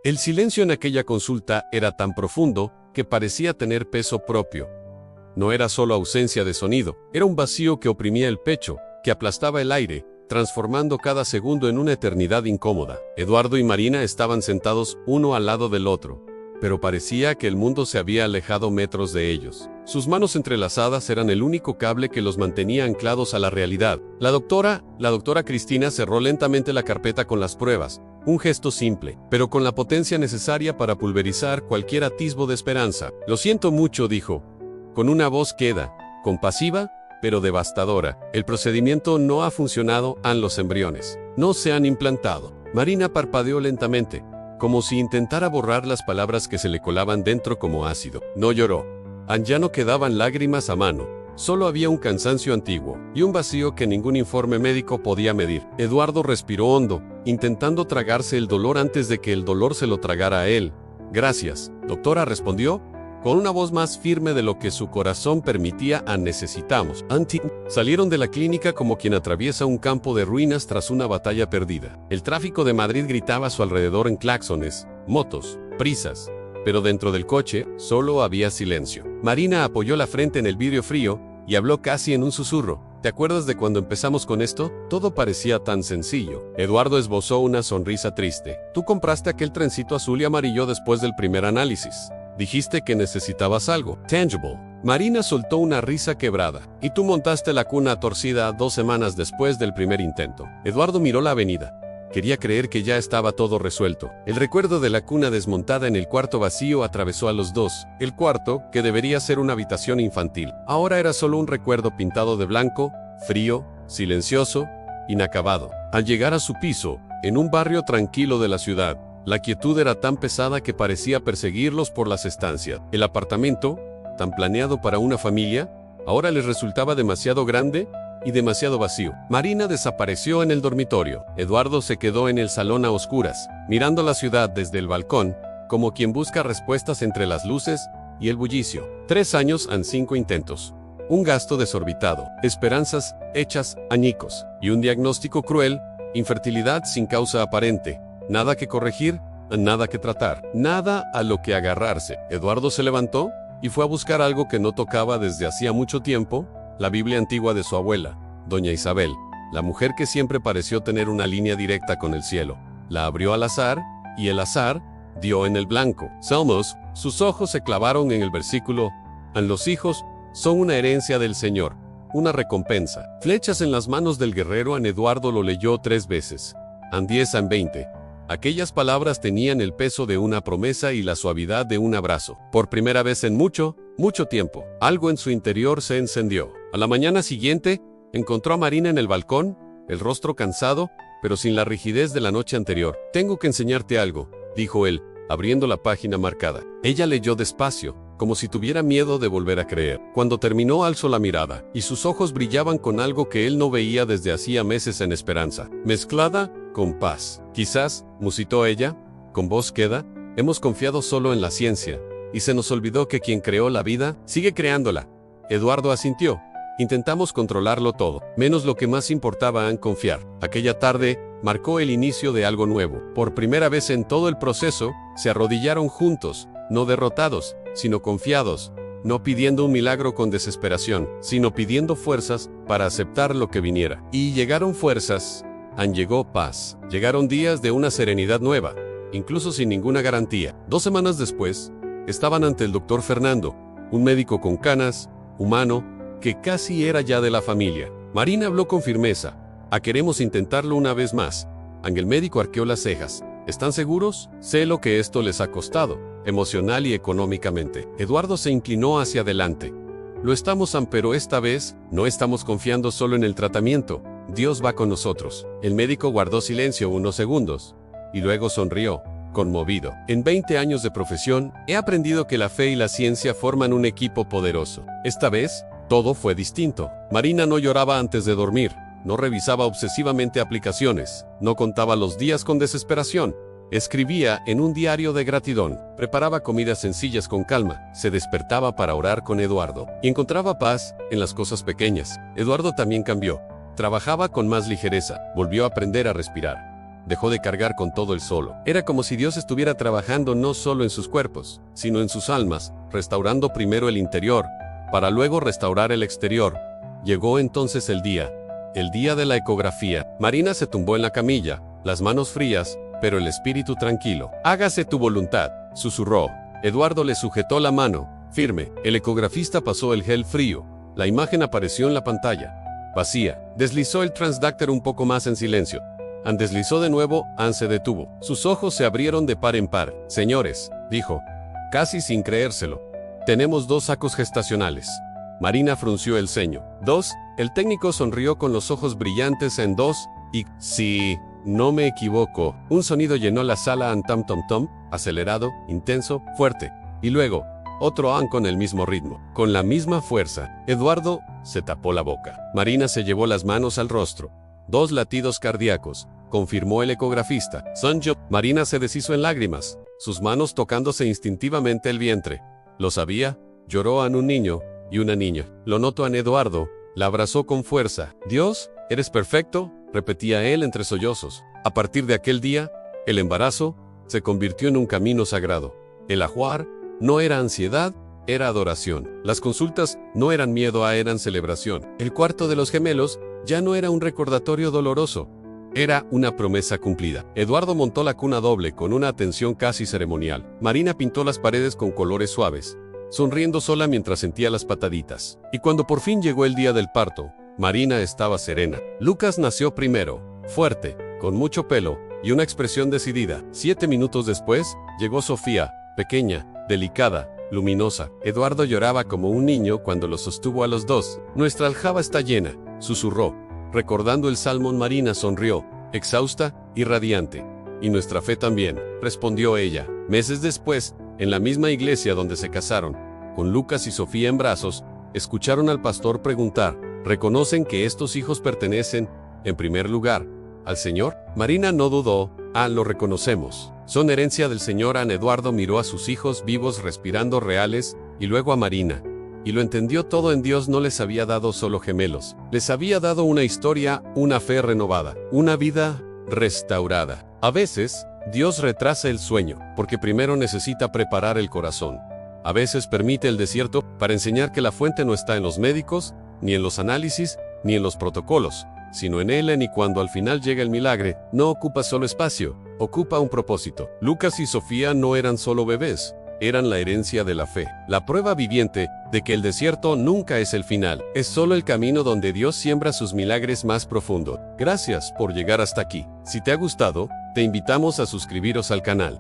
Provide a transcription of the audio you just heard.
El silencio en aquella consulta era tan profundo que parecía tener peso propio. No era solo ausencia de sonido, era un vacío que oprimía el pecho, que aplastaba el aire, transformando cada segundo en una eternidad incómoda. Eduardo y Marina estaban sentados uno al lado del otro, pero parecía que el mundo se había alejado metros de ellos. Sus manos entrelazadas eran el único cable que los mantenía anclados a la realidad. La doctora Cristina cerró lentamente la carpeta con las pruebas, un gesto simple, pero con la potencia necesaria para pulverizar cualquier atisbo de esperanza. Lo siento mucho, dijo, con una voz queda, compasiva, pero devastadora. El procedimiento no ha funcionado, los embriones no se han implantado. Marina parpadeó lentamente, como si intentara borrar las palabras que se le colaban dentro como ácido. No lloró. Ya no quedaban lágrimas a mano. Solo había un cansancio antiguo y un vacío que ningún informe médico podía medir. Eduardo respiró hondo, intentando tragarse el dolor antes de que el dolor se lo tragara a él. Gracias, doctora, respondió, con una voz más firme de lo que su corazón permitía. Necesitamos. Salieron de la clínica como quien atraviesa un campo de ruinas tras una batalla perdida. El tráfico de Madrid gritaba a su alrededor en claxones, motos, prisas. Pero dentro del coche solo había silencio. Marina apoyó la frente en el vidrio frío y habló casi en un susurro. ¿Te acuerdas de cuando empezamos con esto? Todo parecía tan sencillo. Eduardo esbozó una sonrisa triste. Tú compraste aquel trencito azul y amarillo después del primer análisis. Dijiste que necesitabas algo tangible. Marina soltó una risa quebrada. Y tú montaste la cuna torcida 2 semanas después del primer intento. Eduardo miró la avenida. Quería creer que ya estaba todo resuelto. El recuerdo de la cuna desmontada en el cuarto vacío atravesó a los dos. El cuarto, que debería ser una habitación infantil, ahora era solo un recuerdo pintado de blanco, frío, silencioso, inacabado. Al llegar a su piso, en un barrio tranquilo de la ciudad, la quietud era tan pesada que parecía perseguirlos por las estancias. El apartamento, tan planeado para una familia, ahora les resultaba demasiado grande y demasiado vacío. Marina desapareció en el dormitorio. Eduardo se quedó en el salón a oscuras, mirando la ciudad desde el balcón, como quien busca respuestas entre las luces y el bullicio. 3 años and 5 intentos. Un gasto desorbitado, esperanzas hechas añicos, y un diagnóstico cruel, infertilidad sin causa aparente. Nada que corregir, nada que tratar, nada a lo que agarrarse. Eduardo se levantó y fue a buscar algo que no tocaba desde hacía mucho tiempo, la Biblia antigua de su abuela, doña Isabel, la mujer que siempre pareció tener una línea directa con el cielo. La abrió al azar, y el azar dio en el blanco. Salmos, sus ojos se clavaron en el versículo, los hijos son una herencia del Señor, una recompensa. Flechas en las manos del guerrero. Eduardo lo leyó 3 veces. 10 and 20. Aquellas palabras tenían el peso de una promesa y la suavidad de un abrazo. Por primera vez en mucho tiempo, algo en su interior se encendió. A la mañana siguiente, encontró a Marina en el balcón, el rostro cansado, pero sin la rigidez de la noche anterior. Tengo que enseñarte algo, dijo él, abriendo la página marcada. Ella leyó despacio, como si tuviera miedo de volver a creer. Cuando terminó, alzó la mirada, y sus ojos brillaban con algo que él no veía desde hacía meses, en esperanza, mezclada con paz. Quizás, musitó ella, con voz queda, hemos confiado solo en la ciencia, y se nos olvidó que quien creó la vida, sigue creándola. Eduardo asintió. Intentamos controlarlo todo, menos lo que más importaba, confiar. Aquella tarde marcó el inicio de algo nuevo. Por primera vez en todo el proceso, se arrodillaron juntos, no derrotados, sino confiados, no pidiendo un milagro con desesperación, sino pidiendo fuerzas para aceptar lo que viniera. Y llegaron fuerzas, llegó paz, llegaron días de una serenidad nueva, incluso sin ninguna garantía. 2 semanas después, estaban ante el doctor Fernando, un médico con canas, humano, que casi era ya de la familia. Marina habló con firmeza. Queremos intentarlo una vez más. El médico arqueó las cejas. ¿Están seguros? Sé lo que esto les ha costado, emocional y económicamente. Eduardo se inclinó hacia adelante. Lo estamos, pero esta vez, no estamos confiando solo en el tratamiento. Dios va con nosotros. El médico guardó silencio unos segundos, y luego sonrió, conmovido. En 20 años de profesión, he aprendido que la fe y la ciencia forman un equipo poderoso. Esta vez, todo fue distinto. Marina no lloraba antes de dormir, no revisaba obsesivamente aplicaciones, no contaba los días con desesperación. Escribía en un diario de gratidón, preparaba comidas sencillas con calma, se despertaba para orar con Eduardo, y encontraba paz en las cosas pequeñas. Eduardo también cambió. Trabajaba con más ligereza, volvió a aprender a respirar. dejó de cargar con todo el solo. Era como si Dios estuviera trabajando no solo en sus cuerpos, sino en sus almas, restaurando primero el interior, para luego restaurar el exterior. Llegó entonces el día de la ecografía. Marina se tumbó en la camilla, las manos frías, pero el espíritu tranquilo. «Hágase tu voluntad», susurró. Eduardo le sujetó la mano, firme. El ecografista pasó el gel frío. La imagen apareció en la pantalla, vacía. Deslizó el transductor un poco más en silencio. Ann deslizó de nuevo, Ann se detuvo. Sus ojos se abrieron de par en par. «Señores», dijo, casi sin creérselo, «tenemos 2 sacos gestacionales». Marina frunció el ceño. «¿2?» El técnico sonrió con los ojos brillantes en 2, y, si no me equivoco, un sonido llenó la sala. «An tam tom tom», acelerado, intenso, fuerte. Y luego, otro «an» con el mismo ritmo, con la misma fuerza. Eduardo se tapó la boca. Marina se llevó las manos al rostro. 2 latidos cardíacos, confirmó el ecografista. «Sanjo». Marina se deshizo en lágrimas, sus manos tocándose instintivamente el vientre. Lo sabía, lloró Ann, un niño y una niña. Lo notó en Eduardo, la abrazó con fuerza. «Dios, eres perfecto», repetía él entre sollozos. A partir de aquel día, el embarazo se convirtió en un camino sagrado. El ajuar no era ansiedad, era adoración. Las consultas no eran miedo, eran celebración. El cuarto de los gemelos ya no era un recordatorio doloroso, era una promesa cumplida. Eduardo montó la cuna doble con una atención casi ceremonial. Marina pintó las paredes con colores suaves, sonriendo sola mientras sentía las pataditas. Y cuando por fin llegó el día del parto, Marina estaba serena. Lucas nació primero, fuerte, con mucho pelo y una expresión decidida. 7 minutos después, llegó Sofía, pequeña, delicada, luminosa. Eduardo lloraba como un niño cuando los sostuvo a los 2. «Nuestra aljaba está llena», susurró. Recordando el salmón, Marina sonrió, exhausta y radiante. «Y nuestra fe también», respondió ella. Meses después, en la misma iglesia donde se casaron, con Lucas y Sofía en brazos, escucharon al pastor preguntar: «¿Reconocen que estos hijos pertenecen, en primer lugar, al Señor?» Marina no dudó. «Ah, lo reconocemos. Son herencia del Señor». Ann. Eduardo miró a sus hijos vivos respirando reales, y luego a Marina. Y lo entendió todo. En Dios no les había dado solo gemelos. Les había dado una historia, una fe renovada, una vida restaurada. A veces, Dios retrasa el sueño, porque primero necesita preparar el corazón. A veces permite el desierto para enseñar que la fuente no está en los médicos, ni en los análisis, ni en los protocolos, sino en Él. Y cuando al final llega el milagro, no ocupa solo espacio, ocupa un propósito. Lucas y Sofía no eran solo bebés, eran la herencia de la fe, la prueba viviente de que el desierto nunca es el final, es solo el camino donde Dios siembra sus milagros más profundo. Gracias por llegar hasta aquí. Si te ha gustado, te invitamos a suscribiros al canal.